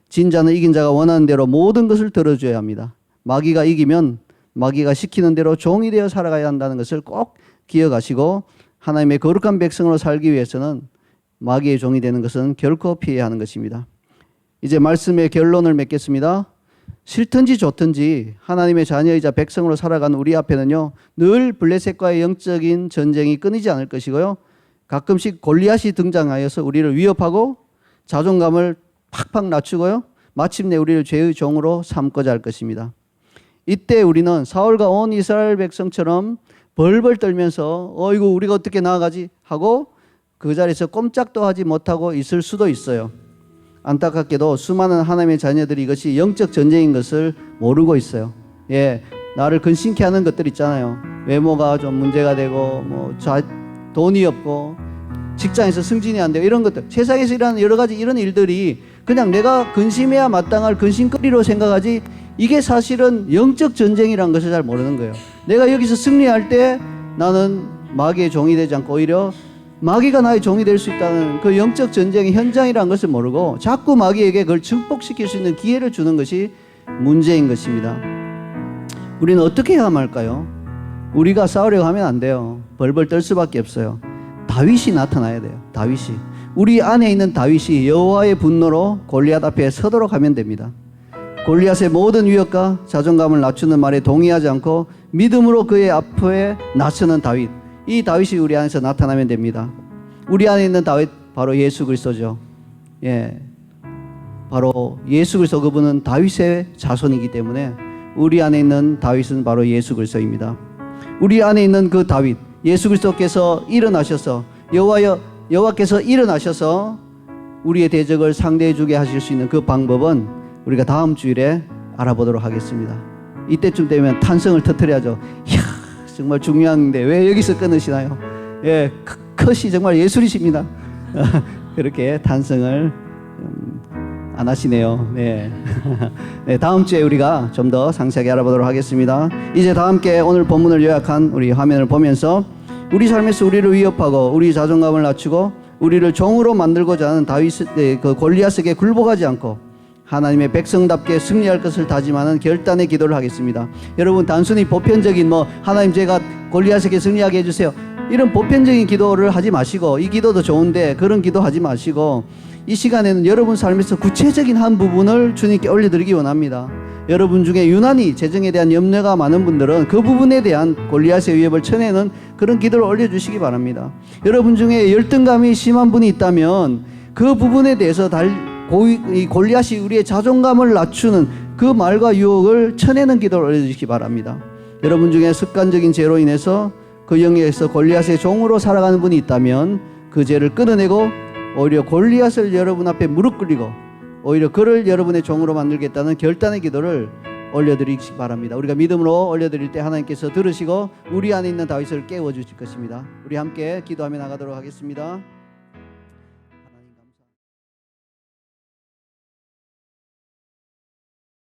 Speaker 1: 진자는 이긴 자가 원하는 대로 모든 것을 들어줘야 합니다. 마귀가 이기면 마귀가 시키는 대로 종이 되어 살아가야 한다는 것을 꼭 기억하시고 하나님의 거룩한 백성으로 살기 위해서는 마귀의 종이 되는 것은 결코 피해야 하는 것입니다. 이제 말씀의 결론을 맺겠습니다. 싫든지 좋든지 하나님의 자녀이자 백성으로 살아가는 우리 앞에는요, 늘 블레셋과의 영적인 전쟁이 끊이지 않을 것이고요, 가끔씩 골리앗이 등장하여서 우리를 위협하고 자존감을 팍팍 낮추고요, 마침내 우리를 죄의 종으로 삼고자 할 것입니다. 이때 우리는 사울과 온 이스라엘 백성처럼 벌벌 떨면서 이거 우리가 어떻게 나아가지 하고 그 자리에서 꼼짝도 하지 못하고 있을 수도 있어요. 안타깝게도 수많은 하나님의 자녀들이 이것이 영적 전쟁인 것을 모르고 있어요. 예, 나를 근심케 하는 것들 있잖아요. 외모가 좀 문제가 되고 돈이 없고 직장에서 승진이 안 되고 이런 것들, 세상에서 일어나는 여러 가지 이런 일들이 그냥 내가 근심해야 마땅할 근심거리로 생각하지, 이게 사실은 영적 전쟁이라는 것을 잘 모르는 거예요. 내가 여기서 승리할 때 나는 마귀의 종이 되지 않고 오히려 마귀가 나의 종이 될 수 있다는 그 영적 전쟁의 현장이라는 것을 모르고 자꾸 마귀에게 그걸 증폭시킬 수 있는 기회를 주는 것이 문제인 것입니다. 우리는 어떻게 해야 할까요? 우리가 싸우려고 하면 안 돼요. 벌벌 떨 수밖에 없어요. 다윗이 나타나야 돼요. 다윗이, 우리 안에 있는 다윗이 여호와의 분노로 골리앗 앞에 서도록 하면 됩니다. 골리앗의 모든 위협과 자존감을 낮추는 말에 동의하지 않고 믿음으로 그의 앞에 나서는 다윗, 이 다윗이 우리 안에서 나타나면 됩니다. 우리 안에 있는 다윗, 바로 예수 그리스도죠. 예, 바로 예수 그리스도, 그분은 다윗의 자손이기 때문에 우리 안에 있는 다윗은 바로 예수 그리스도입니다. 우리 안에 있는 그 다윗, 예수 그리스도께서 일어나셔서 여호와께서 일어나셔서 우리의 대적을 상대해 주게 하실 수 있는 그 방법은 우리가 다음 주일에 알아보도록 하겠습니다. 이때쯤 되면 탄성을 터뜨려야죠. 이야, 정말 중요한데 왜 여기서 끊으시나요? 예, 컷이 정말 예술이십니다. 그렇게 탄성을 안 하시네요. 네. 네, 다음 주에 우리가 좀 더 상세하게 알아보도록 하겠습니다. 이제 다 함께 오늘 본문을 요약한 우리 화면을 보면서 우리 삶에서 우리를 위협하고 우리 자존감을 낮추고 우리를 종으로 만들고자 하는 그 골리앗에게 굴복하지 않고 하나님의 백성답게 승리할 것을 다짐하는 결단의 기도를 하겠습니다. 여러분, 단순히 보편적인 하나님 제가 골리앗에게 승리하게 해주세요, 이런 보편적인 기도를 하지 마시고, 이 기도도 좋은데 그런 기도 하지 마시고 이 시간에는 여러분 삶에서 구체적인 한 부분을 주님께 올려드리기 원합니다. 여러분 중에 유난히 재정에 대한 염려가 많은 분들은 그 부분에 대한 골리앗의 위협을 쳐내는 그런 기도를 올려주시기 바랍니다. 여러분 중에 열등감이 심한 분이 있다면 그 부분에 대해서 이 골리앗이 우리의 자존감을 낮추는 그 말과 유혹을 쳐내는 기도를 올려주시기 바랍니다. 여러분 중에 습관적인 죄로 인해서 그 영역에서 골리앗의 종으로 살아가는 분이 있다면 그 죄를 끊어내고 오히려 골리앗을 여러분 앞에 무릎 꿇리고 오히려 그를 여러분의 종으로 만들겠다는 결단의 기도를 올려드리기 바랍니다. 우리가 믿음으로 올려드릴 때 하나님께서 들으시고 우리 안에 있는 다윗을 깨워주실 것입니다. 우리 함께 기도하며 나가도록 하겠습니다.